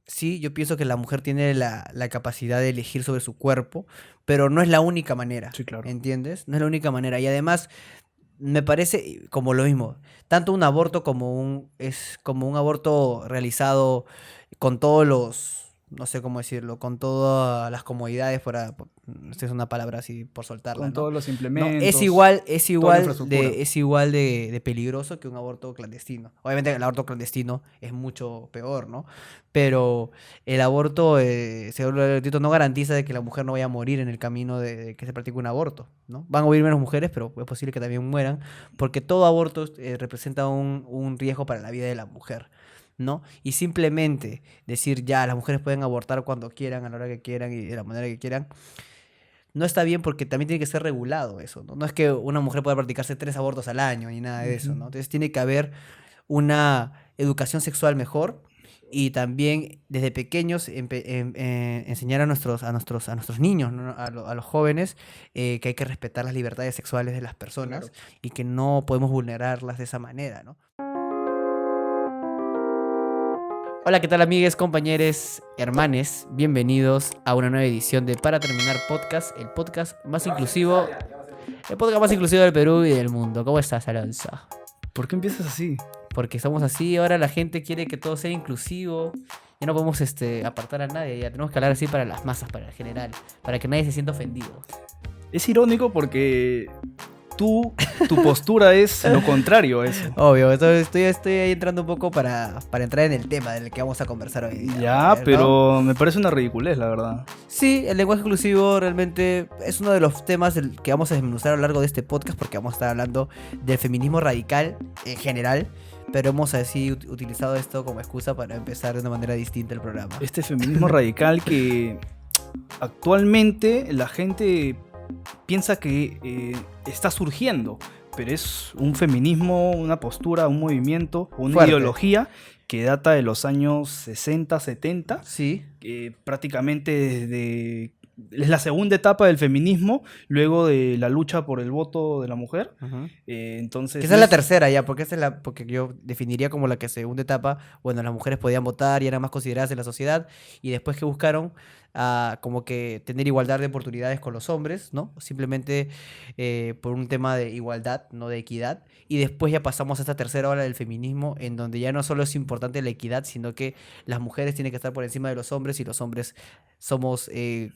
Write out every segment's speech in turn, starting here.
sí, yo pienso que la mujer tiene la capacidad de elegir sobre su cuerpo, pero no es la única manera, Sí, claro. ¿entiendes? No es la única manera. Y además, me parece como lo mismo, tanto un aborto es como un aborto realizado con todos no sé cómo decirlo, con todas las comodidades, no sé si es una palabra así por soltarla, Con ¿no? todos los No, implementos, toda la infraestructura. es igual de peligroso que un aborto clandestino. Obviamente el aborto clandestino es mucho peor, ¿no? Pero el aborto, según el Tito, no garantiza de que la mujer no vaya a morir en el camino de que se practique un aborto, ¿no? Van a morir menos mujeres, pero es posible que también mueran, porque todo aborto representa un riesgo para la vida de la mujer, ¿no? Y simplemente decir ya, las mujeres pueden abortar cuando quieran, a la hora que quieran y de la manera que quieran, no está bien porque también tiene que ser regulado eso, ¿no? No es que una mujer pueda practicarse 3 abortos al año ni nada de eso, Ujú. ¿no? Entonces tiene que haber una educación sexual mejor y también desde pequeños enseñar a nuestros niños, ¿no? A los jóvenes, que hay que respetar las libertades sexuales de las personas Claro. y que no podemos vulnerarlas de esa manera, ¿no? Hola, ¿qué tal amigues, compañeros, hermanes? Bienvenidos a una nueva edición de Para Terminar Podcast, el podcast más inclusivo del Perú y del mundo. ¿Cómo estás, Alonso? ¿Por qué empiezas así? Porque estamos así, ahora la gente quiere que todo sea inclusivo. Ya no podemos apartar a nadie, ya tenemos que hablar así para las masas, para el general, para que nadie se sienta ofendido. Es irónico porque tú, tu postura es lo contrario a eso. Obvio, estoy ahí entrando un poco para entrar en el tema del que vamos a conversar hoy día, Ya, brother, ¿no? pero me parece una ridiculez, la verdad. Sí, el lenguaje inclusivo realmente es uno de los temas que vamos a desmenuzar a lo largo de este podcast porque vamos a estar hablando del feminismo radical en general, pero hemos así utilizado esto como excusa para empezar de una manera distinta el programa. Este feminismo radical que actualmente la gente piensa que está surgiendo, pero es un feminismo, una postura, un movimiento, una Fuerte. ideología que data de los años 60, 70, Sí. prácticamente desde... Es la segunda etapa del feminismo, luego de la lucha por el voto de la mujer. Ujú. Entonces, Que esa no es la es... tercera ya, porque porque yo definiría como la que segunda etapa, bueno, las mujeres podían votar y eran más consideradas en la sociedad, y después que buscaron como que tener igualdad de oportunidades con los hombres, ¿no? Simplemente por un tema de igualdad, no de equidad, y después ya pasamos a esta tercera ola del feminismo, en donde ya no solo es importante la equidad, sino que las mujeres tienen que estar por encima de los hombres y los hombres somos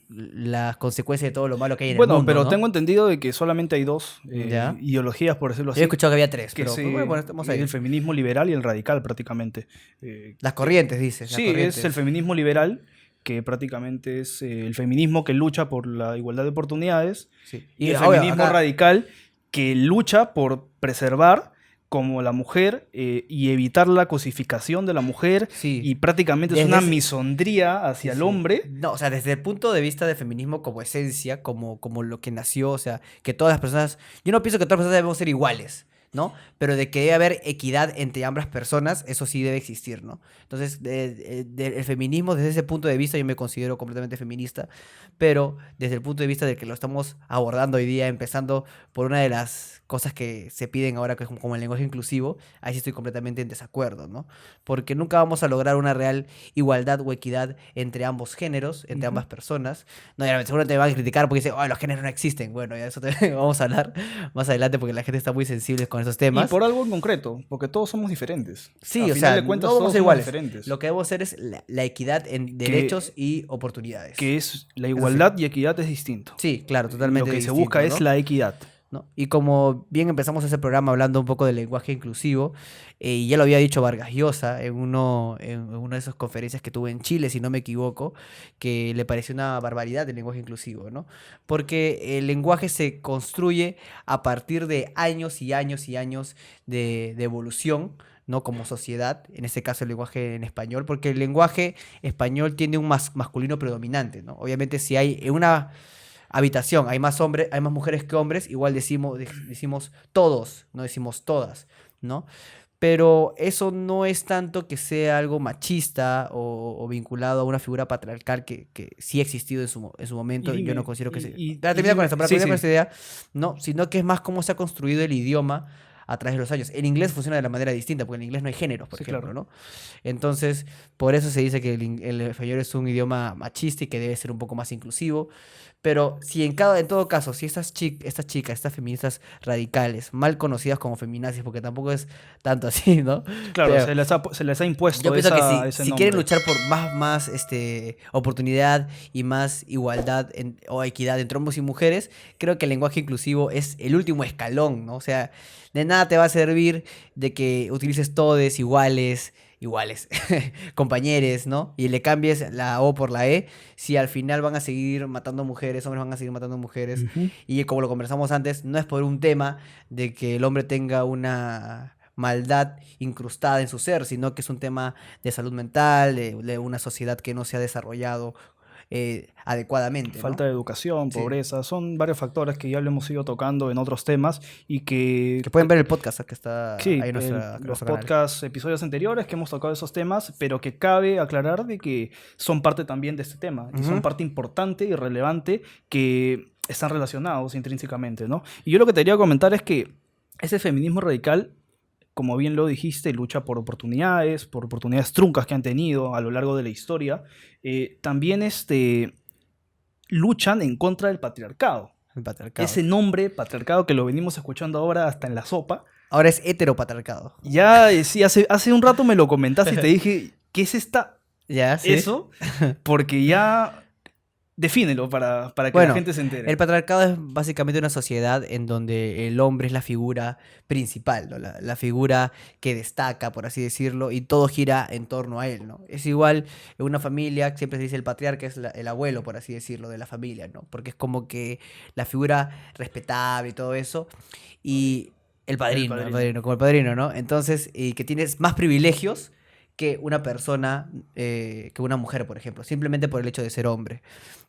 las consecuencias de todo lo malo que hay en el Bueno, mundo, pero ¿no? tengo entendido de que solamente hay dos Ya. ideologías, por decirlo Yo he así, escuchado que había tres, que es pero bueno, estamos el ahí. feminismo liberal y el radical prácticamente. Eh, Las corrientes, dices, las sí, es el corrientes. feminismo liberal, que prácticamente es el feminismo que lucha por la igualdad de oportunidades, Sí. y Y el obvio, feminismo acá, radical, que lucha por preservar como la mujer y evitar la cosificación de la mujer, sí, y prácticamente es desde una ese, misandría sí, hacia el sí. hombre. No, o sea, desde el punto de vista del feminismo como esencia, como lo que nació, o sea, que todas las personas, yo no pienso que todas las personas debemos ser iguales, ¿no? Pero de que debe haber equidad entre ambas personas, eso sí debe existir, ¿no? Entonces, el feminismo, desde ese punto de vista, yo me considero completamente feminista, pero desde el punto de vista de que lo estamos abordando hoy día, empezando por una de las cosas que se piden ahora, que es como el lenguaje inclusivo, ahí sí estoy completamente en desacuerdo, ¿no? Porque nunca vamos a lograr una real igualdad o equidad entre ambos géneros, entre Ujú. ambas personas. No, ya, seguro te van a criticar porque dicen, oh, los géneros no existen. Bueno, ya eso te vamos a hablar más adelante porque la gente está muy sensible con esos Y temas. por algo en concreto, porque todos somos diferentes. A Sí, o final sea, de no cuentas, vamos a todos ser somos iguales. diferentes. Lo que debemos hacer es la equidad en derechos Que, y oportunidades. que es la Eso sí. igualdad y equidad es distinto. Sí, claro, Lo totalmente que se busca distinto, es ¿no? la equidad. ¿No? Y como bien empezamos ese programa hablando un poco del lenguaje inclusivo, y ya lo había dicho Vargas Llosa en una de esas conferencias que tuve en Chile, si no me equivoco, que le pareció una barbaridad el lenguaje inclusivo, ¿no? Porque el lenguaje se construye a partir de años y años y años de evolución, ¿no? Como sociedad, en este caso el lenguaje en español, porque el lenguaje español tiene un masculino predominante, ¿no? Obviamente si hay en una habitación, hay más hombres, hay más mujeres que hombres, igual decimos todos, no decimos todas, ¿no? Pero eso no es tanto que sea algo machista o vinculado a una figura patriarcal que sí ha existido en su Y momento. Yo no dime, considero que se... y, y, Para y terminar con dime, esto, para sí, terminar con sí. esta idea, no, sino que es más cómo se ha construido el idioma a través de los años. En inglés funciona de la manera distinta, porque en inglés no hay géneros, por Sí, ejemplo, claro. ¿no? Entonces, por eso se dice que el español es un idioma machista y que debe ser un poco más inclusivo. Pero si en todo caso, si estas chicas, estas feministas radicales, mal conocidas como feminazis, porque tampoco es tanto así, ¿no? Claro, Pero se les ha yo impuesto pienso que ese si quieren nombre. luchar por más oportunidad y más igualdad o equidad entre hombres y mujeres, creo que el lenguaje inclusivo es el último escalón, ¿no? O sea, de nada te va a servir de que utilices todes iguales, compañeros, ¿no? Y le cambies la O por la E, si al final van a seguir matando mujeres, hombres van a seguir matando mujeres. Ujú. Y como lo conversamos antes, no es por un tema de que el hombre tenga una maldad incrustada en su ser, sino que es un tema de salud mental, de una sociedad que no se ha desarrollado adecuadamente, Falta ¿no? de educación, Sí. pobreza, son varios factores que ya lo hemos ido tocando en otros temas y que Que pueden ver el podcast que está sí, ahí en los nuestro canal. podcasts, episodios anteriores que hemos tocado esos temas, pero que cabe aclarar de que son parte también de este tema y son Ujú. parte importante y relevante que están relacionados intrínsecamente, ¿no? Y yo lo que te quería comentar es que ese feminismo radical, como bien lo dijiste, lucha por oportunidades truncas que han tenido a lo largo de la historia, también luchan en contra del patriarcado. El patriarcado. Ese nombre, patriarcado, que lo venimos escuchando ahora hasta en la sopa, Ahora es heteropatriarcado. ya, sí, hace un rato me lo comentaste y te dije, ¿qué es ¿Ya? Sí. eso? Porque ya defínelo para que la Bueno, gente se entere. el patriarcado es básicamente una sociedad en donde el hombre es la figura principal, ¿no? La figura que destaca, por así decirlo, y todo gira en torno a él, ¿no? Es igual en una familia, siempre se dice el patriarca es el abuelo, por así decirlo, de la familia, ¿no? Porque es como que la figura respetable y todo eso, y El el padrino. padrino, como el padrino, ¿no? Entonces, y que tienes más privilegios que una persona, que una mujer, por ejemplo, simplemente por el hecho de ser hombre.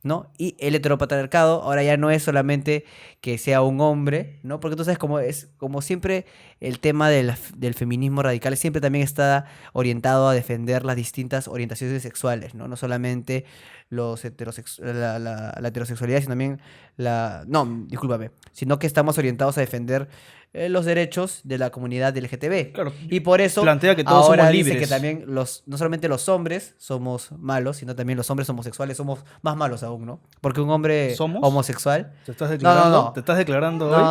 ¿No? Y el heteropatriarcado ahora ya no es solamente que sea un hombre, ¿no? Porque tú sabes como es, como siempre el tema del feminismo radical siempre también está orientado a defender las distintas orientaciones sexuales, ¿no? No solamente la heterosexualidad, sino también no, discúlpame, sino que estamos orientados a defender los derechos de la comunidad LGTB. Claro, Y por eso plantea que todos ahora somos dice que libres. también no solamente los hombres somos malos, sino también los hombres homosexuales somos más malos aún, ¿no? Porque un hombre ¿Somos? homosexual. ¿Te estás No, no, declarando? no. ¿Te estás declarando hoy?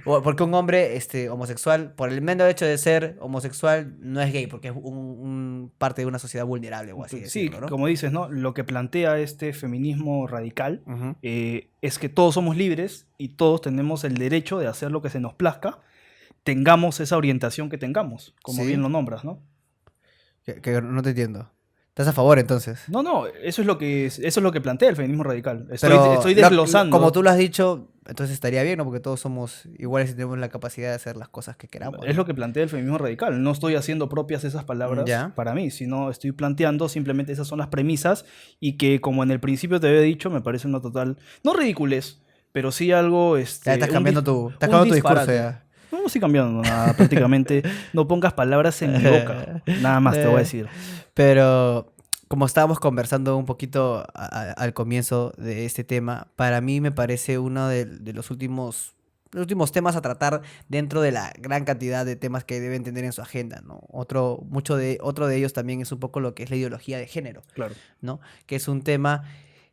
No. Porque un hombre homosexual, por el mero hecho de ser homosexual, no es gay, porque es parte de una sociedad vulnerable, o así Sí, decirlo, ¿no? como dices, ¿no? Lo que plantea este feminismo radical Ujú. es que todos somos libres y todos tenemos el derecho de hacer lo que se nos plazca, tengamos esa orientación que tengamos, como bien Sí. lo nombras, ¿no? Que no te entiendo. ¿Estás a favor entonces? No, eso es lo que plantea el feminismo radical. Pero Estoy desglosando. como tú lo has dicho, entonces estaría bien, ¿no? Porque todos somos iguales y tenemos la capacidad de hacer las cosas que queramos, Es ¿no? lo que plantea el feminismo radical. No estoy haciendo propias esas palabras Ya. para mí, sino estoy planteando simplemente esas son las premisas y que, como en el principio te había dicho, me parece una total, no ridiculez, pero sí algo, Ya estás un cambiando estás cambiando tu discurso disparate. ya. No estoy cambiando nada, prácticamente. No pongas palabras en mi boca. Nada más te voy a decir. Pero como estábamos conversando un poquito al comienzo de este tema, para mí me parece uno de los últimos temas a tratar dentro de la gran cantidad de temas que deben tener en su agenda, ¿no? Otro de ellos también es un poco lo que es la ideología de género, Claro. ¿no? Que es un tema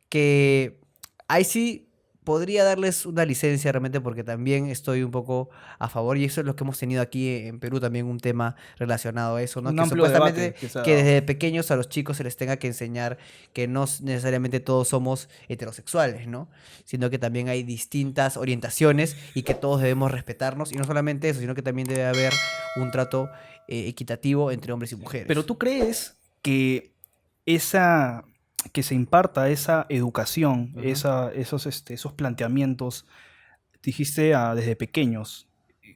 que ahí sí podría darles una licencia realmente porque también estoy un poco a favor y eso es lo que hemos tenido aquí en Perú también un tema relacionado a eso, ¿no? Un Que amplio supuestamente debate que se ha que dado. desde pequeños a los chicos se les tenga que enseñar que no necesariamente todos somos heterosexuales, ¿no? Sino que también hay distintas orientaciones y que todos debemos respetarnos y no solamente eso, sino que también debe haber un trato equitativo entre hombres y mujeres. Pero ¿tú crees que esa que se imparta esa educación, Ujú. esos planteamientos, dijiste desde pequeños?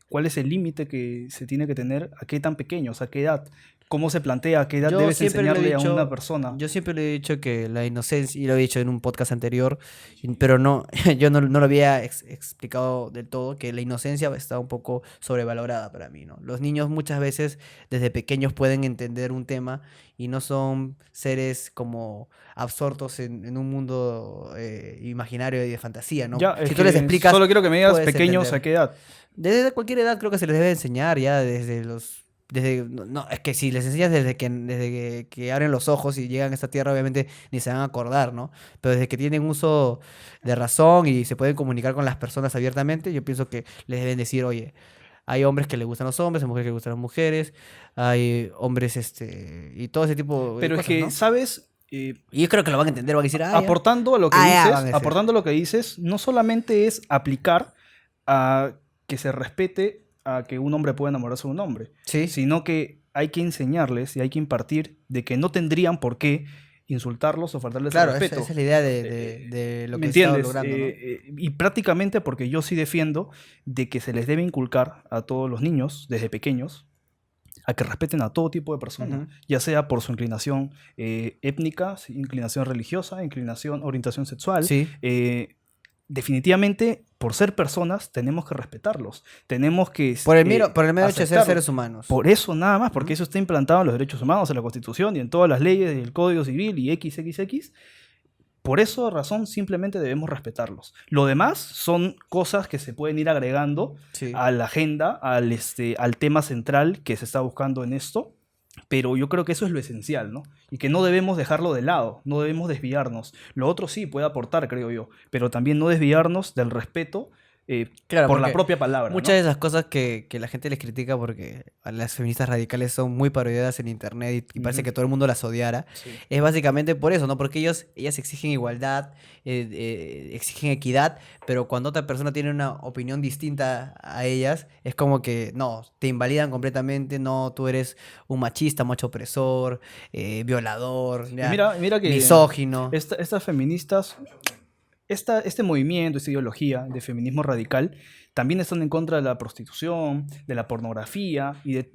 ¿Cuál es el límite que se tiene que tener? ¿A qué tan pequeños? ¿A qué edad? ¿Cómo se plantea? ¿A qué edad Yo debes siempre lo he enseñarle a dicho, una persona? yo siempre le he dicho que la inocencia, y lo he dicho en un podcast anterior, pero no, yo no lo había explicado del todo, que la inocencia está un poco sobrevalorada para mí, ¿no? Los niños muchas veces desde pequeños pueden entender un tema y no son seres como absortos en un mundo imaginario y de fantasía, ¿no? Ya, es Si tú les que explicas, solo quiero que me digas puedes pequeños a entender. qué edad. Desde cualquier edad creo que se les debe enseñar ya desde los... Desde, no, no, es que si les enseñas desde que abren los ojos y llegan a esta tierra, obviamente ni se van a acordar, ¿no? Pero desde que tienen uso de razón y se pueden comunicar con las personas abiertamente, yo pienso que les deben decir, oye, hay hombres que les gustan los hombres, hay mujeres que les gustan las mujeres, hay hombres, y todo ese tipo de Pero es cosas, que, ¿no? ¿sabes? Y yo creo que lo van a entender, van a decir, ah, ya, Aportando a lo que ah, ya, dices, van a decir. aportando a lo que dices, no solamente es aplicar a que se respete a que un hombre pueda enamorarse de un hombre, Sí, sino que hay que enseñarles y hay que impartir de que no tendrían por qué insultarlos o faltarles el claro, respeto. esa es la idea de lo ¿Me que se está entiendes? logrando, ¿no? Y prácticamente porque yo sí defiendo de que se les debe inculcar a todos los niños desde pequeños a que respeten a todo tipo de persona, Ujú. ya sea por su inclinación étnica, inclinación religiosa, inclinación, orientación sexual. Sí. Definitivamente, por ser personas, tenemos que respetarlos. Tenemos que Por el mero hecho de ser aceptarlos. seres humanos. Por eso nada más, porque Ujú. eso está implantado en los derechos humanos, en la Constitución y en todas las leyes, del Código Civil y XXX. Por esa razón simplemente debemos respetarlos. Lo demás son cosas que se pueden ir agregando Sí. a la agenda, al tema central que se está buscando en esto, pero yo creo que eso es lo esencial, ¿no? Y que no debemos dejarlo de lado, no debemos desviarnos. Lo otro sí puede aportar, creo yo, pero también no desviarnos del respeto Claro, por la porque propia palabra, muchas ¿no? de esas cosas que la gente les critica porque a las feministas radicales son muy parodiadas en internet y parece Ujú. que todo el mundo las odiara, Sí. es básicamente por eso, ¿no? Porque ellas exigen igualdad, exigen equidad, pero cuando otra persona tiene una opinión distinta a ellas, es como que, no, te invalidan completamente, no, tú eres un machista, macho opresor, violador, Y ya, mira que misógino. estas feministas, este movimiento, esta ideología de feminismo radical, también están en contra de la prostitución, de la pornografía y de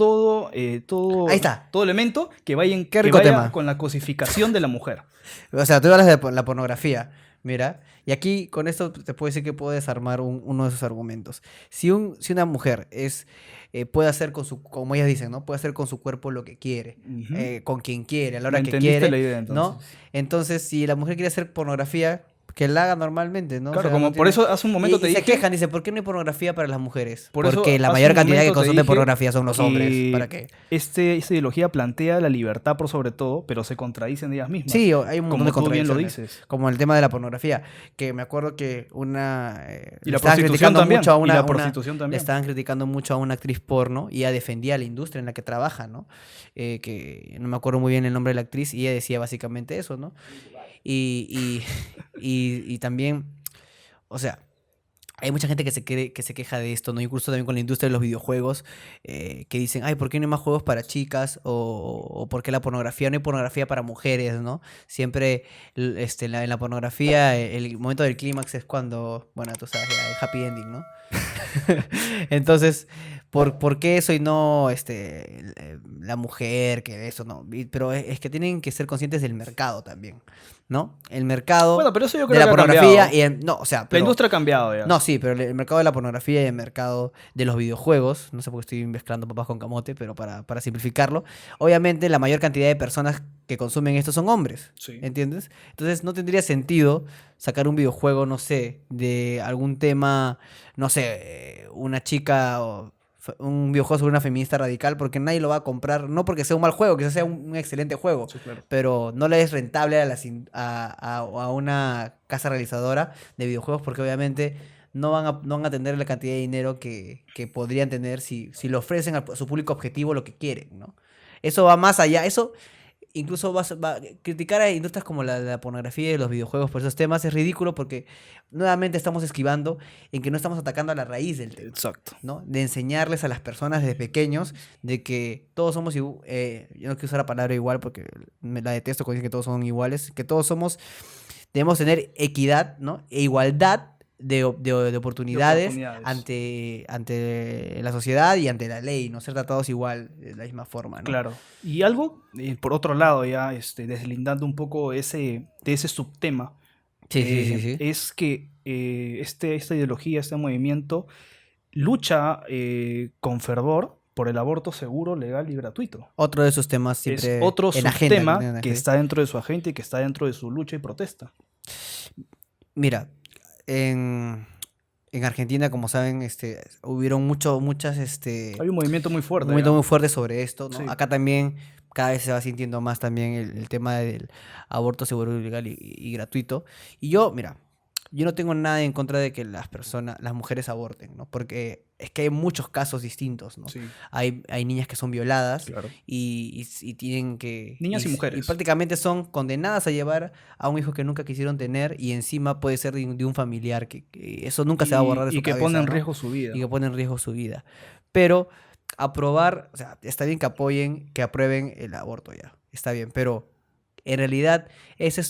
Ahí está. todo elemento que vaya, Qué rico tema. con la cosificación de la mujer. O sea, tú hablas de la pornografía, mira, y aquí con esto te puedo decir que puedo desarmar uno de esos argumentos. Si una mujer puede hacer como ellas dicen, ¿no? Puede hacer con su cuerpo lo que quiere, Ujú. con quien quiere, a la ¿Me hora que entendiste quiere, la idea ¿no? entonces? Entonces, si la mujer quiere hacer pornografía, que la haga normalmente, ¿no? O Claro, sea, como no por tiene... eso hace un momento Y te se dije, quejan, dice, ¿por qué no hay pornografía para las mujeres? por eso Porque la hace mayor un cantidad que momento te consume dije pornografía son los hombres. ¿Para que qué? esta ideología plantea la libertad por sobre todo, pero se contradicen ellas mismas. Sí, hay un montón de Como tú bien lo contradicciones. dices. Como el tema de la pornografía, que me acuerdo que Y le la estaban prostitución criticando también. mucho a Y la prostitución le también. estaban criticando mucho a una actriz porno y ella defendía la industria en la que trabaja, ¿no? Que no me acuerdo muy bien el nombre de la actriz y ella decía básicamente eso, ¿no? Y, y también, o sea, hay mucha gente que se queja de esto, ¿no? Incluso también con la industria de los videojuegos, que dicen, ay, ¿por qué no hay más juegos para chicas? O ¿por qué la pornografía no hay pornografía para mujeres, ¿no? Siempre en la pornografía el momento del clímax es cuando, bueno, tú sabes, ya, el happy ending, ¿no? Entonces, ¿por qué eso y no la mujer, que eso no? Pero es que tienen que ser conscientes del mercado también, ¿no? El mercado Bueno, pero eso yo de creo la que ha pornografía cambiado. no, o sea, La pero industria ha cambiado ya. no, sí, pero el mercado de la pornografía y el mercado de los videojuegos, no sé por qué estoy mezclando papas con camote, pero para simplificarlo, obviamente la mayor cantidad de personas que consumen esto son hombres, Sí. ¿entiendes? Entonces no tendría sentido sacar un videojuego, no sé, de algún tema, no sé, una chica o un videojuego sobre una feminista radical, porque nadie lo va a comprar, no porque sea un mal juego, quizás sea un excelente juego, Sí, claro. pero no le es rentable a una casa realizadora de videojuegos porque obviamente no van a tener la cantidad de dinero que podrían tener si le ofrecen a su público objetivo lo que quieren, ¿no? Eso va más allá, eso incluso criticar a industrias como la pornografía y los videojuegos por esos temas es ridículo porque nuevamente estamos esquivando en que no estamos atacando a la raíz del tema. Exacto. ¿No? De enseñarles a las personas desde pequeños de que todos somos yo no quiero usar la palabra igual porque me la detesto cuando dicen que todos son iguales, que todos debemos tener equidad, ¿no? E igualdad de oportunidades oportunidades. ante la sociedad y ante la ley, no ser tratados igual, de la misma forma, ¿no? Claro. Y algo, por otro lado, ya deslindando un poco de ese subtema, Sí, sí, sí, sí. es que esta ideología, este movimiento, lucha con fervor por el aborto seguro, legal y gratuito. Otro de esos temas Es siempre otro en agenda. subtema que está dentro de su agenda y que está dentro de su lucha y protesta. Mira, en Argentina, como saben, hubieron muchas, Hay un movimiento muy un fuerte. momento ¿ya? muy fuerte sobre esto, ¿no? Sí. Acá también cada vez se va sintiendo más también el tema del aborto seguro, legal y gratuito. Y yo, mira, yo no tengo nada en contra de que las mujeres aborten, ¿no? Porque es que hay muchos casos distintos, ¿no? Sí, Hay niñas que son violadas claro. y tienen que... Niñas y y mujeres. prácticamente son condenadas a llevar a un hijo que nunca quisieron tener y encima puede ser de un familiar, que eso nunca se va a borrar de su Y que cabeza, pone en ¿no? riesgo su vida. Y que pone en riesgo su vida. Pero aprobar, o sea, está bien que aprueben el aborto ya, está bien, pero en realidad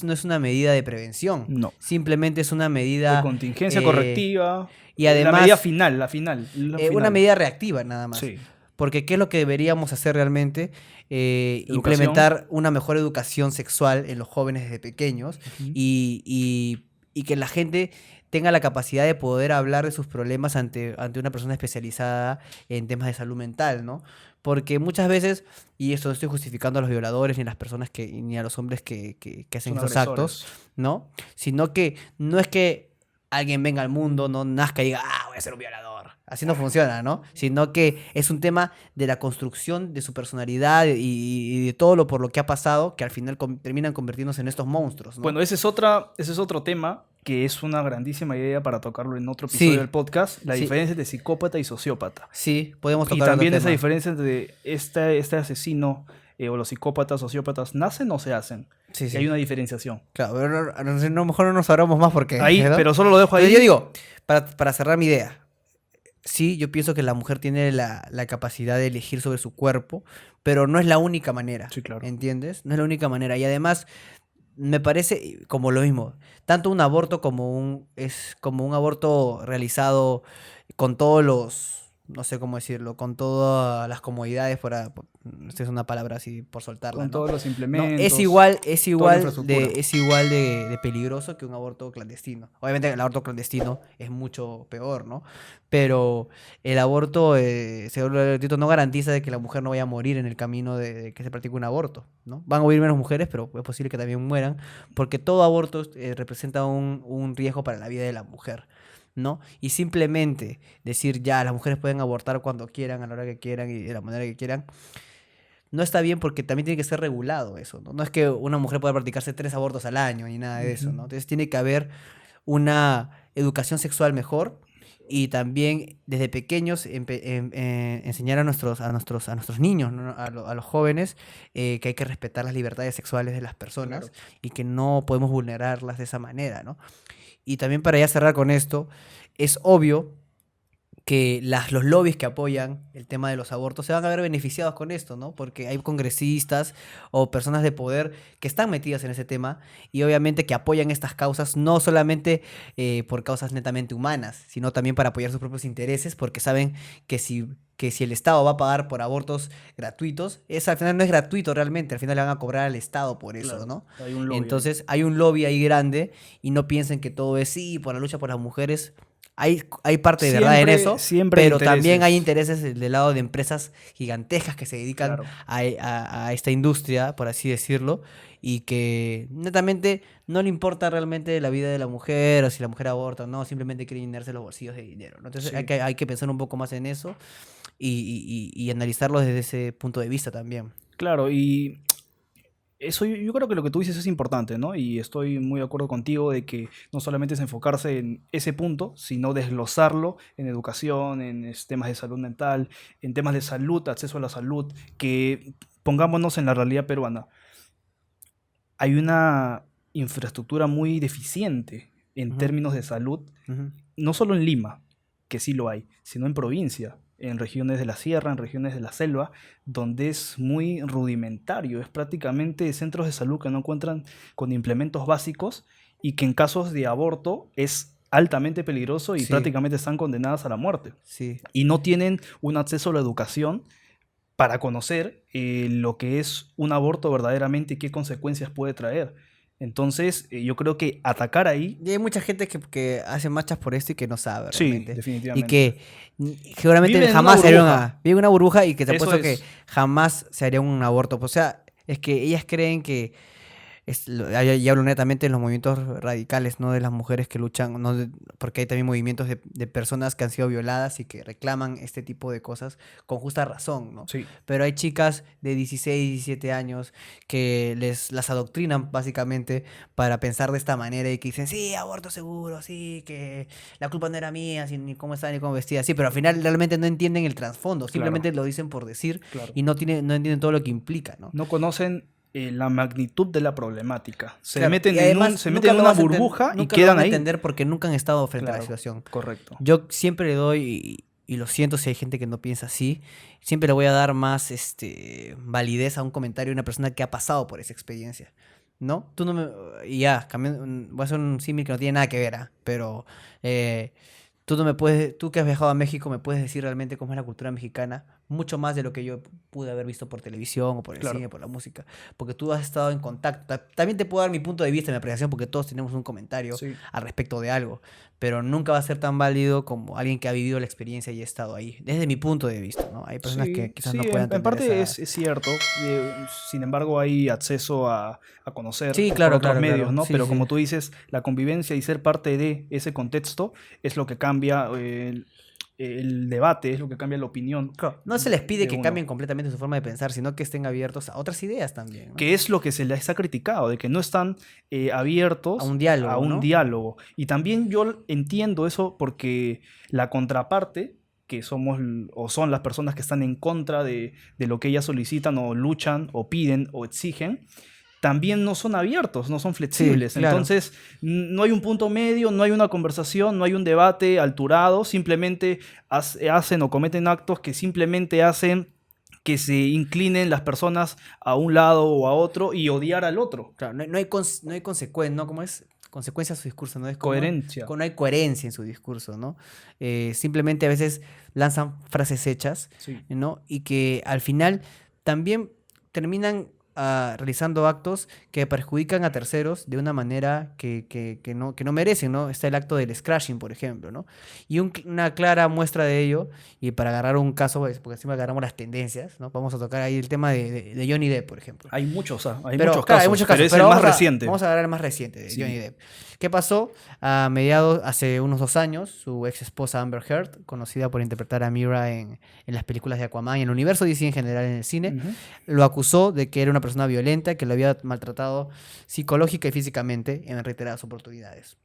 no es una medida de prevención, No. simplemente es una De medida contingencia eh, correctiva. y La además medida final, la final. una medida reactiva nada más. Sí. Porque ¿qué es lo que deberíamos hacer realmente? Educación. Implementar una mejor educación sexual en los jóvenes desde pequeños Ujú. y que la gente tenga la capacidad de poder hablar de sus problemas ante una persona especializada en temas de salud mental, ¿no? Porque muchas veces, y esto no estoy justificando a los violadores ni a las personas ni a los hombres que hacen Son estos actos, agresores. ¿no? Sino que no es que alguien venga al mundo, no nazca y diga, voy a ser un violador. Así no funciona, ¿no? Sino que es un tema de la construcción de su personalidad y de todo lo por lo que ha pasado, que al final terminan convirtiéndose en estos monstruos, ¿no? Bueno, ese es otro tema que es una grandísima idea para tocarlo en otro episodio Sí, del podcast. La sí. diferencia entre psicópata y sociópata. Sí, podemos Y tocar otro también esa tema. diferencia entre este asesino o los psicópatas, sociópatas, ¿nacen o se hacen? Sí, Y sí. hay una diferenciación. Claro, pero mejor no nos hablamos más porque... Ahí, ¿no? pero solo lo dejo ahí. Pero yo digo, para cerrar mi idea, sí, yo pienso que la mujer tiene la capacidad de elegir sobre su cuerpo, pero no es la única manera, Sí, claro. ¿entiendes? No es la única manera. Y además, me parece como lo mismo, tanto un aborto es como un aborto realizado con todos no sé cómo decirlo, con todas las comodidades, esta es una palabra así por soltarla, Con ¿no? todos los No, implementos. es igual infraestructura. de peligroso que un aborto clandestino. Obviamente el aborto clandestino es mucho peor, ¿no? Pero el aborto, según el gratuito, no garantiza de que la mujer no vaya a morir en el camino de que se practique un aborto, ¿no? Van a morir menos mujeres, pero es posible que también mueran, porque todo aborto representa un riesgo para la vida de la mujer, ¿no? Y simplemente decir ya, las mujeres pueden abortar cuando quieran, a la hora que quieran y de la manera que quieran, no está bien porque también tiene que ser regulado eso, ¿no? No es que una mujer pueda practicarse 3 abortos al año ni nada de eso, ¿no? Ujú. Entonces tiene que haber una educación sexual mejor y también desde pequeños enseñar a nuestros niños, ¿no? A los jóvenes, que hay que respetar las libertades sexuales de las personas Claro. y que no podemos vulnerarlas de esa manera, ¿no? Y también para ya cerrar con esto, es obvio que los lobbies que apoyan el tema de los abortos se van a ver beneficiados con esto, ¿no? Porque hay congresistas o personas de poder que están metidas en ese tema y obviamente que apoyan estas causas no solamente por causas netamente humanas, sino también para apoyar sus propios intereses, porque saben que si el Estado va a pagar por abortos gratuitos, al final no es gratuito realmente, al final le van a cobrar al Estado por eso, Claro, ¿no? hay un lobby ahí. Entonces hay un lobby ahí grande y no piensen que todo es sí, por la lucha por las mujeres. Hay parte de verdad en eso, Siempre hay pero también hay intereses. intereses del lado de empresas gigantescas que se dedican Claro. a esta industria, por así decirlo, y que netamente no le importa realmente la vida de la mujer o si la mujer aborta o no, simplemente quiere llenarse los bolsillos de dinero, ¿no? Entonces Sí. hay que pensar un poco más en eso y analizarlo desde ese punto de vista también. Claro, y eso yo creo que lo que tú dices es importante, ¿no? Y estoy muy de acuerdo contigo de que no solamente es enfocarse en ese punto, sino desglosarlo en educación, en temas de salud mental, en temas de salud, acceso a la salud, que pongámonos en la realidad peruana. Hay una infraestructura muy deficiente en Ujú, términos de salud, ujú. no solo en Lima, que sí lo hay, sino en provincia, en regiones de la sierra, en regiones de la selva, donde es muy rudimentario. Es prácticamente centros de salud que no encuentran con implementos básicos y que en casos de aborto es altamente peligroso y Sí, prácticamente están condenadas a la muerte. sí. Y no tienen un acceso a la educación para conocer lo que es un aborto verdaderamente y qué consecuencias puede traer. Entonces, yo creo que atacar ahí, Y hay mucha gente que hace marchas por esto y que no sabe sí, realmente. Y definitivamente. que seguramente Viven en una jamás se haría burbuja. vive una burbuja y que te Eso apuesto que es. jamás se haría un aborto. O sea, es que ellas creen que y hablo netamente de los movimientos radicales, no de las mujeres que luchan, porque hay también movimientos de personas que han sido violadas y que reclaman este tipo de cosas con justa razón, ¿no? Sí, Pero hay chicas de 16, 17 años que las adoctrinan básicamente para pensar de esta manera y que dicen, sí, aborto seguro, sí, que la culpa no era mía, ni cómo estaba ni cómo vestía, sí, pero al final realmente no entienden el trasfondo, claro, simplemente lo dicen por decir claro. y no entienden todo lo que implica, ¿no? No conocen la magnitud de la problemática. Se Claro, y meten además se meten en una burbuja y nunca lo quedan van a ahí. entender porque nunca han estado frente a la Claro, situación. correcto. Yo siempre le doy, y lo siento si hay gente que no piensa así, siempre le voy a dar más validez a un comentario de una persona que ha pasado por esa experiencia. ¿No? Tú no me. Y ya, voy a hacer un símil que no tiene nada que ver, pero tú no me puedes, tú que has viajado a México, me puedes decir realmente cómo es la cultura mexicana, mucho más de lo que yo pude haber visto por televisión o por el Claro. cine, por la música, porque tú has estado en contacto. También te puedo dar mi punto de vista, mi apreciación, porque todos tenemos un comentario Sí. al respecto de algo, pero nunca va a ser tan válido como alguien que ha vivido la experiencia y ha estado ahí, desde mi punto de vista, ¿no? Hay personas que Sí, quizás sí, no puedan en tener parte esa. es cierto. Sin embargo, hay acceso a conocer Sí, por claro, otros claro, medios, claro. ¿no? Sí, Pero sí. como tú dices, la convivencia y ser parte de ese contexto es lo que cambia el debate, es lo que cambia la opinión Claro, no se les pide de que uno. cambien completamente su forma de pensar, sino que estén abiertos a otras ideas también, ¿no? Que es lo que se les ha criticado, de que no están A abiertos un a diálogo, un ¿no? diálogo. Y también yo entiendo eso porque la contraparte, que somos o son las personas que están en contra de lo que ellas solicitan o luchan o piden o exigen, también no son abiertos, no son Sí, flexibles. claro. Entonces, no hay un punto medio, no hay una conversación, no hay un debate alturado, simplemente hacen o cometen actos que simplemente hacen que se inclinen las personas a un lado o a otro y odiar al otro. Claro, no hay consecuencia, ¿no? ¿Cómo es? Consecuencia a su discurso, ¿no? Es como, Coherencia. no hay coherencia en su discurso, ¿no? Simplemente a veces lanzan frases hechas, Sí. ¿no? Y que al final también terminan realizando actos que perjudican a terceros de una manera que no merecen, ¿no? Está el acto del scratching, por ejemplo, ¿no? Y una clara muestra de ello, y para agarrar un caso, pues, porque encima agarramos las tendencias, ¿no? Vamos a tocar ahí el tema de Johnny Depp, por ejemplo. Hay Pero, muchos claro, hay casos, muchos pero casos, es el pero más reciente. vamos a agarrar el más reciente de Johnny Sí. Depp. ¿Qué pasó? A mediados, hace unos 2 años, su ex esposa Amber Heard, conocida por interpretar a Mira en las películas de Aquaman y en el universo DC en general en el cine, Ujú. lo acusó de que era una persona violenta, que lo había maltratado psicológica y físicamente en reiteradas oportunidades.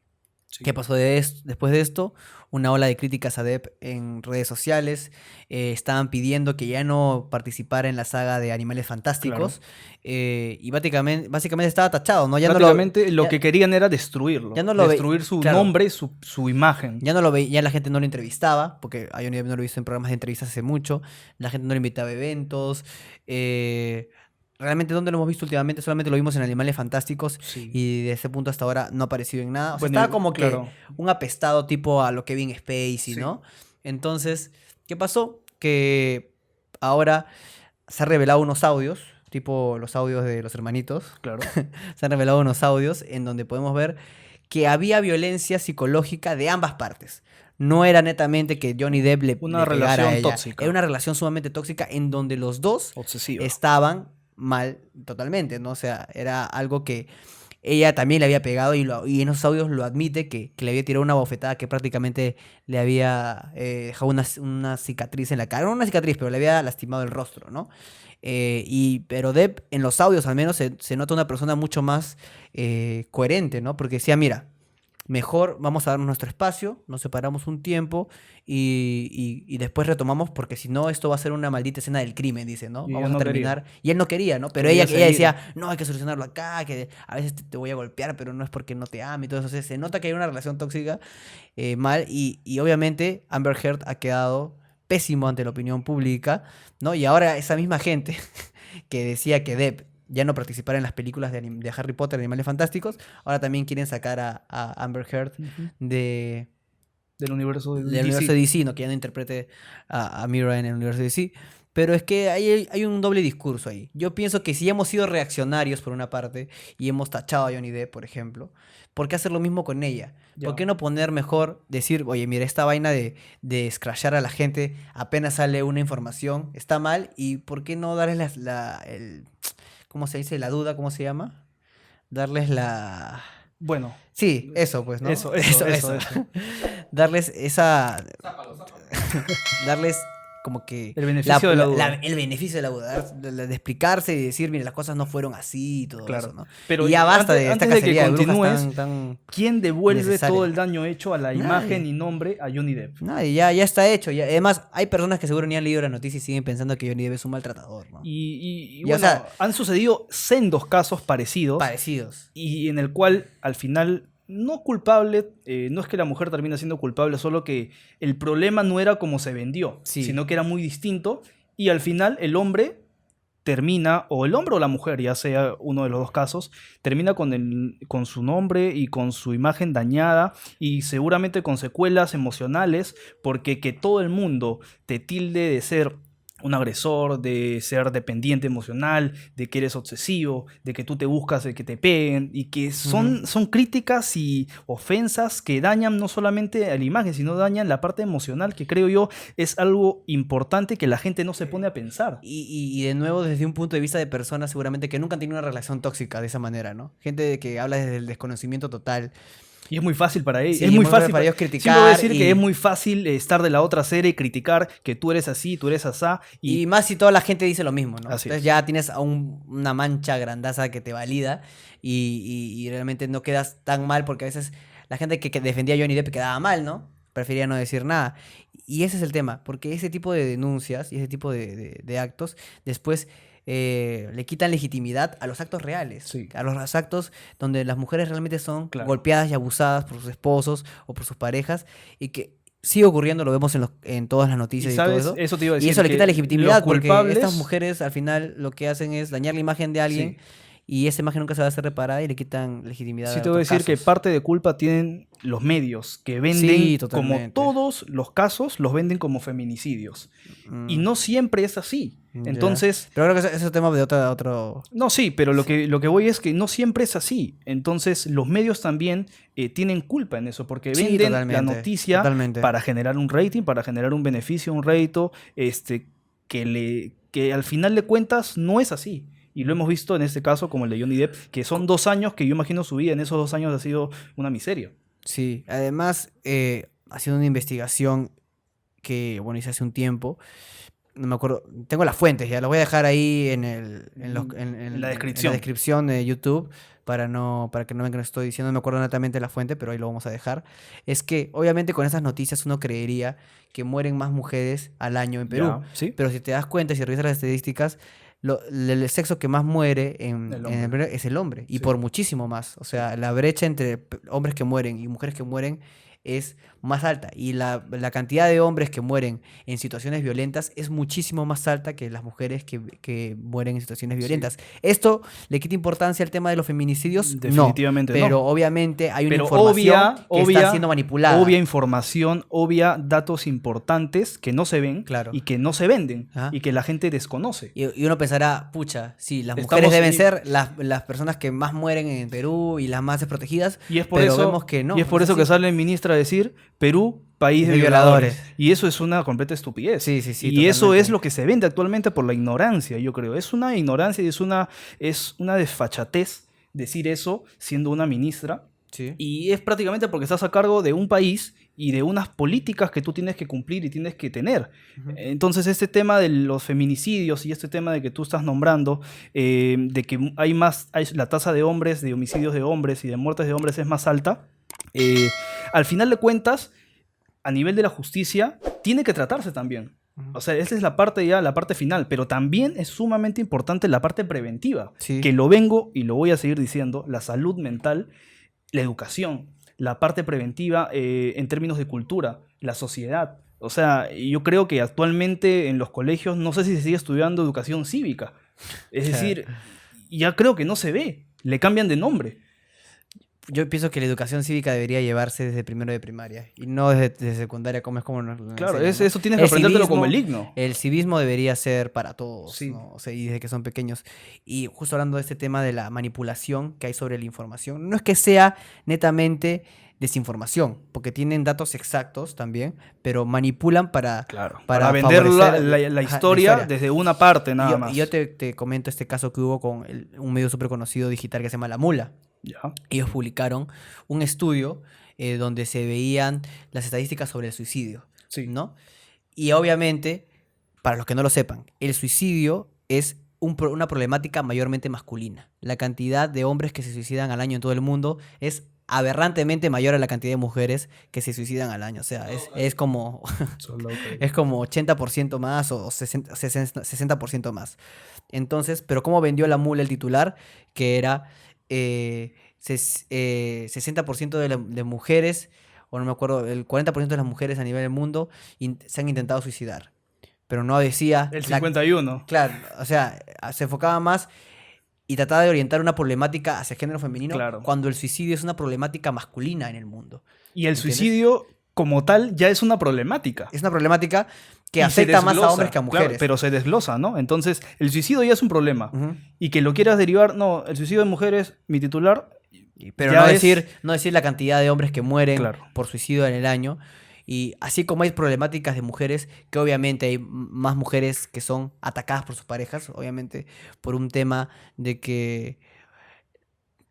¿Qué Sí, pasó después de esto? Una ola de críticas a Depp en redes sociales. Estaban pidiendo que ya no participara en la saga de Animales claro. Fantásticos. Y básicamente estaba tachado, ¿no? Prácticamente lo que Ya, querían era ya destruirlo, no lo ve, destruir su claro, nombre, su imagen. ya no lo veía, ya la gente no lo entrevistaba, porque a Johnny Depp no lo he visto en programas de entrevistas hace mucho. La gente no lo invitaba a eventos. Realmente, ¿dónde lo hemos visto últimamente? Solamente lo vimos en Animales Fantásticos Sí. y de ese punto hasta ahora no ha aparecido en nada. O sea, Bueno, estaba como que claro. un apestado tipo a lo Kevin Spacey, Sí, ¿no? Entonces, ¿qué pasó? Que ahora se han revelado unos audios, tipo los audios de los hermanitos. claro. Se han revelado unos audios en donde podemos ver que había violencia psicológica de ambas partes. No era netamente que Johnny Depp Una le pegara a relación ella. Era tóxica, una relación sumamente tóxica en donde los dos obsesiva. estaban mal totalmente, ¿no? O sea, era algo que ella también le había pegado y en esos audios lo admite que le había tirado una bofetada que prácticamente le había dejado una cicatriz en la cara. No una cicatriz, pero le había lastimado el rostro, ¿no? Pero Depp, en los audios al menos, se nota una persona mucho más coherente, ¿no? Porque decía, mira, mejor vamos a darnos nuestro espacio, nos separamos un tiempo y después retomamos porque si no esto va a ser una maldita escena del crimen, dice, ¿no? Y ella Vamos a no quería. terminar. Y él no quería, ¿no? Pero Quería ella seguir. decía, no, hay que solucionarlo acá, que a veces te voy a golpear, pero no es porque no te ame y todo eso. O sea, se nota que hay una relación tóxica mal y obviamente Amber Heard ha quedado pésimo ante la opinión pública, ¿no? Y ahora esa misma gente que decía que Depp ya no participar en las películas de Harry Potter, Animales Fantásticos, ahora también quieren sacar a Amber Heard Ujú. de, Del universo de del universo de DC, ¿no? Que ya no interprete a Mira en el universo de DC. Pero es que hay un doble discurso ahí. Yo pienso que si hemos sido reaccionarios por una parte y hemos tachado a Johnny Depp, por ejemplo, ¿por qué hacer lo mismo con ella? ¿Por Ya. qué no poner mejor, decir, oye, mira, esta vaina de escrachar a la gente apenas sale una información, está mal, y por qué no darles ¿cómo se dice? La duda, ¿cómo se llama? Darles la... Bueno, Sí, eso pues, ¿no? eso. Darles esa... darles como que El beneficio de la duda. el beneficio de la duda, de explicarse y decir, mira, las cosas no fueron así y todo Claro. eso, ¿no? Pero Y ya basta de esta antes de que cacería de brujas continúes, tan ¿quién devuelve necesaria. todo el daño hecho a la Nadie. imagen y nombre a Johnny Depp? Nadie, ya está hecho. Además, hay personas que seguro ni han leído la noticia y siguen pensando que Johnny Depp es un maltratador, ¿no? Y Y, o bueno, sea, han sucedido sendos casos parecidos parecidos. y en el cual al final no culpable, no es que la mujer termine siendo culpable, solo que el problema no era como se vendió, Sí. sino que era muy distinto y al final el hombre termina, o el hombre o la mujer, ya sea uno de los dos casos, termina con su nombre y con su imagen dañada y seguramente con secuelas emocionales, porque que todo el mundo te tilde de ser un agresor, de ser dependiente emocional, de que eres obsesivo, de que tú te buscas de que te peguen, y que son críticas y ofensas que dañan no solamente a la imagen, sino dañan la parte emocional, que creo yo es algo importante que la gente no se pone a pensar. Y de nuevo, desde un punto de vista de personas seguramente que nunca han tenido una relación tóxica de esa manera, ¿no? Gente que habla desde el desconocimiento total. Y es muy fácil para ellos. Sí, Es muy fácil para ellos Sí, lo voy a criticar decir que es muy fácil estar de la otra serie y criticar que tú eres así, tú eres asá. y más si toda la gente dice lo mismo, ¿no? Así Entonces es. ya tienes una mancha grandaza que te valida y realmente no quedas tan mal porque a veces la gente que defendía a Johnny Depp quedaba mal, ¿no? Prefería no decir nada. Y ese es el tema, porque ese tipo de denuncias y ese tipo de actos después le quitan legitimidad a los actos reales, Sí. a los actos donde las mujeres realmente son Claro. golpeadas y abusadas por sus esposos o por sus parejas y que sigue ocurriendo, lo vemos en todas las Y noticias y, sabes, todo eso. eso te iba a Y decir. eso le que quita legitimidad los porque culpables, estas mujeres al final lo que hacen es dañar la imagen de alguien Sí. y esa imagen nunca se va a hacer reparada y le quitan legitimidad Sí a te voy a otros decir que casos. parte de culpa tienen los medios, que venden, Sí, como totalmente. todos los casos, los venden como feminicidios. Y Mm, no siempre es así. ya. Entonces, Pero creo que ese es tema de otro... no, sí, pero lo que voy es que no siempre es así. Entonces, los medios también tienen culpa en eso, porque Sí, venden la totalmente, noticia totalmente. para generar un rating, para generar un beneficio, un rédito, que al final de cuentas no es así. Y lo hemos visto en este caso como el de Johnny Depp, que son 2 años que yo imagino su vida en esos 2 años ha sido una miseria. Sí, además, haciendo una investigación que, bueno, hice hace un tiempo, no me acuerdo, tengo las fuentes, ya las voy a dejar ahí En la en descripción. la descripción de YouTube para que no vean que no estoy diciendo, no me acuerdo netamente la fuente, pero ahí lo vamos a dejar. Es que, obviamente, con esas noticias uno creería que mueren más mujeres al año en Perú, Ya, ¿sí? pero si te das cuenta, si revisas las estadísticas, el sexo que más muere El en hombre. el Perú es el hombre, y Sí. por muchísimo más. O sea, la brecha entre hombres que mueren y mujeres que mueren es más alta. Y la cantidad de hombres que mueren en situaciones violentas es muchísimo más alta que las mujeres que mueren en situaciones Sí. violentas. ¿Esto le quita importancia al tema de los feminicidios? Definitivamente no. no. Pero obviamente hay una Pero información que está siendo manipulada. obvia información, obvia datos importantes que no se ven Claro. y que no se venden Ajá. y que la gente desconoce. Y uno pensará, pucha, sí, las Estamos mujeres deben y- ser las personas que más mueren en Perú y las más desprotegidas, Y es por pero eso, vemos que no. y es por eso así. que sale el ministro a decir Perú, país de De violadores. violadores. Y eso es una completa estupidez. Sí, sí, sí, Y eso totalmente. es lo que se vende actualmente por la ignorancia, yo creo. Es una ignorancia y es una desfachatez decir eso siendo una ministra. Sí. Y es prácticamente porque estás a cargo de un país y de unas políticas que tú tienes que cumplir y tienes que tener. Ujú. Entonces, este tema de los feminicidios y este tema de que tú estás nombrando, de que la tasa de hombres, de homicidios de hombres y de muertes de hombres es más alta, al final de cuentas, a nivel de la justicia, tiene que tratarse también. O sea, esa es la parte final, pero también es sumamente importante la parte preventiva, Sí. que lo vengo y lo voy a seguir diciendo, la salud mental, la educación, la parte preventiva en términos de cultura, la sociedad. O sea, yo creo que actualmente en los colegios no sé si se sigue estudiando educación cívica. Es Claro. decir, y ya creo que no se ve. Le cambian de nombre. Yo pienso que la educación cívica debería llevarse desde primero de primaria y no desde secundaria, como es como nos Claro, enseñan, ¿no? eso tienes que El aprendértelo como civismo, el himno. el civismo debería ser para todos, Sí. ¿no? O sea, y desde que son pequeños. Y justo hablando de este tema de la manipulación que hay sobre la información, no es que sea netamente desinformación, porque tienen datos exactos también, pero manipulan Claro, para vender favorecer la ajá, historia desde una parte nada más. Y yo te comento este caso que hubo con un medio súper conocido digital que se llama La Mula. Ya. Ellos publicaron un estudio donde se veían las estadísticas sobre el suicidio, Sí. ¿no? Y obviamente, para los que no lo sepan, el suicidio es una problemática mayormente masculina. La cantidad de hombres que se suicidan al año en todo el mundo es aberrantemente mayor a la cantidad de mujeres que se suicidan al año. O sea, es como, es como 80% más o 60% más. Entonces, pero ¿cómo vendió La Mula el titular? Que era 60% de mujeres, o no me acuerdo, el 40% de las mujeres a nivel del mundo se han intentado suicidar. Pero no decía... El 51. Claro, o sea, se enfocaba más y trataba de orientar una problemática hacia el género femenino Claro. cuando el suicidio es una problemática masculina en el mundo. Y el ¿Entiendes? suicidio como tal ya es una problemática. Es una problemática que Y se afecta más a desglosa, hombres que a claro, mujeres. pero se desglosa, ¿no? Entonces, el suicidio ya es un problema. Ujú. Y que lo quieras derivar, no, el suicidio de mujeres, mi titular, Pero ya no es- decir la cantidad de hombres que mueren Claro. por suicidio en el año. Y así como hay problemáticas de mujeres, que obviamente hay más mujeres que son atacadas por sus parejas, obviamente por un tema de que,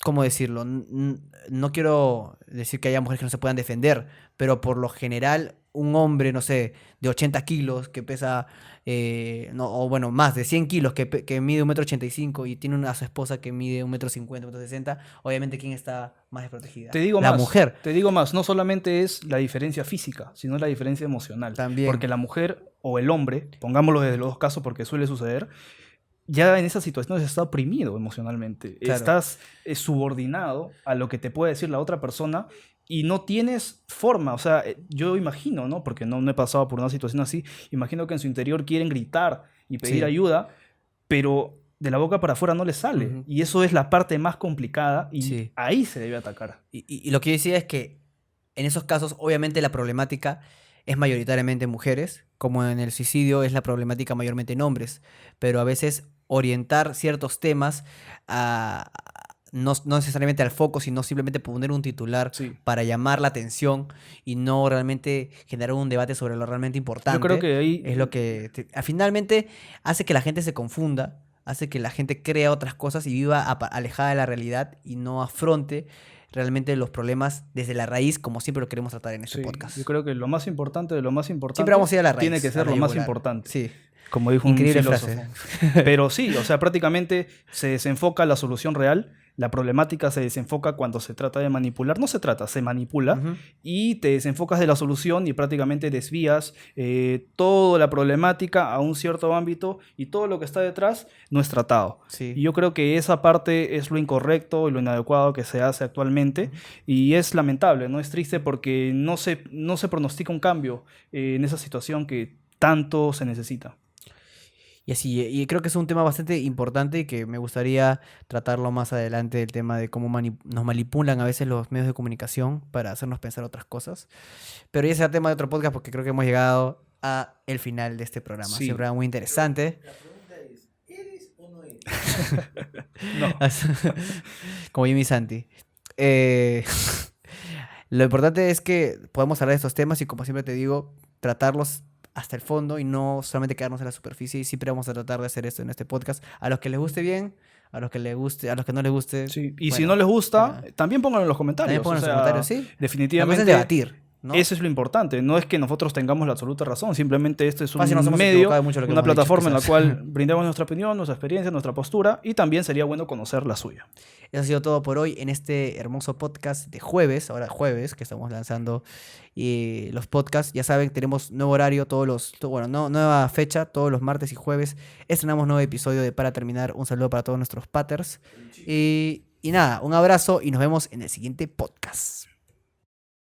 ¿cómo decirlo? No quiero decir que haya mujeres que no se puedan defender, pero por lo general un hombre, no sé, de 80 kilos que pesa, no, o bueno, más de 100 kilos que mide 1,85 m y tiene a su esposa que mide 1,50 m, 1,60 m, obviamente ¿quién está más desprotegida? te digo La más. mujer. Te digo más, no solamente es la diferencia física, sino la diferencia emocional. También. Porque la mujer o el hombre, pongámoslo desde los dos casos porque suele suceder, ya en esas situaciones está oprimido emocionalmente. Claro. Estás subordinado a lo que te puede decir la otra persona y no tienes forma. O sea, yo imagino, ¿no? Porque no he pasado por una situación así. Imagino que en su interior quieren gritar y pedir Sí. ayuda, pero de la boca para afuera no les sale. Ujú. Y eso es la parte más complicada y Sí. ahí se debe atacar. Y lo que yo decía es que en esos casos, obviamente, la problemática es mayoritariamente en mujeres, como en el suicidio es la problemática mayormente en hombres, pero a veces orientar ciertos temas no necesariamente al foco, sino simplemente poner un titular Sí. para llamar la atención y no realmente generar un debate sobre lo realmente importante. Yo creo que ahí Es lo que finalmente hace que la gente se confunda, hace que la gente crea otras cosas y viva alejada de la realidad y no afronte realmente los problemas desde la raíz, como siempre lo queremos tratar en este sí, podcast. yo creo que lo más importante de lo más importante Siempre vamos a ir a la raíz. tiene que a ser la lo más yugular. importante. Sí, Como dijo un increíble filósofo. frase. Pero sí, o sea, prácticamente se desenfoca la solución real, la problemática se desenfoca cuando se trata de manipular, no se trata, se manipula, Ujú. y te desenfocas de la solución y prácticamente desvías toda la problemática a un cierto ámbito y todo lo que está detrás no es tratado. Sí. Y yo creo que esa parte es lo incorrecto y lo inadecuado que se hace actualmente y es lamentable, ¿no? Es triste porque no se pronostica un cambio en esa situación que tanto se necesita. Y así, y creo que es un tema bastante importante y que me gustaría tratarlo más adelante, el tema de cómo nos manipulan a veces los medios de comunicación para hacernos pensar otras cosas. Pero ya será tema de otro podcast porque creo que hemos llegado a el final de este programa. Sí. Es un programa muy interesante. La pregunta es, ¿eres o no eres? No. Como Jimmy Santi. Lo importante es que podemos hablar de estos temas y, como siempre te digo, tratarlos hasta el fondo y no solamente quedarnos en la superficie. Y siempre vamos a tratar de hacer esto en este podcast. A los que les guste bien, a los que les guste, a los que no les guste. Sí, y bueno, si no les gusta, bueno, también pónganlo en los comentarios. también pongan en o los sea, comentarios, sí. La cosa es Definitivamente, debatir, ¿no? eso es lo importante. No es que nosotros tengamos la absoluta razón, simplemente este es un Fácil nos hemos medio, equivocado de mucho de lo que una hemos dicho, plataforma en la quizás. cual brindamos nuestra opinión, nuestra experiencia, nuestra postura y también sería bueno conocer la suya. Eso ha sido todo por hoy en este hermoso podcast de jueves, ahora jueves, que estamos lanzando los podcasts. Ya saben, tenemos nuevo horario, nueva fecha, todos los martes y jueves. Estrenamos nuevo episodio de Para Terminar. Un saludo para todos nuestros patters. Y nada, un abrazo y nos vemos en el siguiente podcast.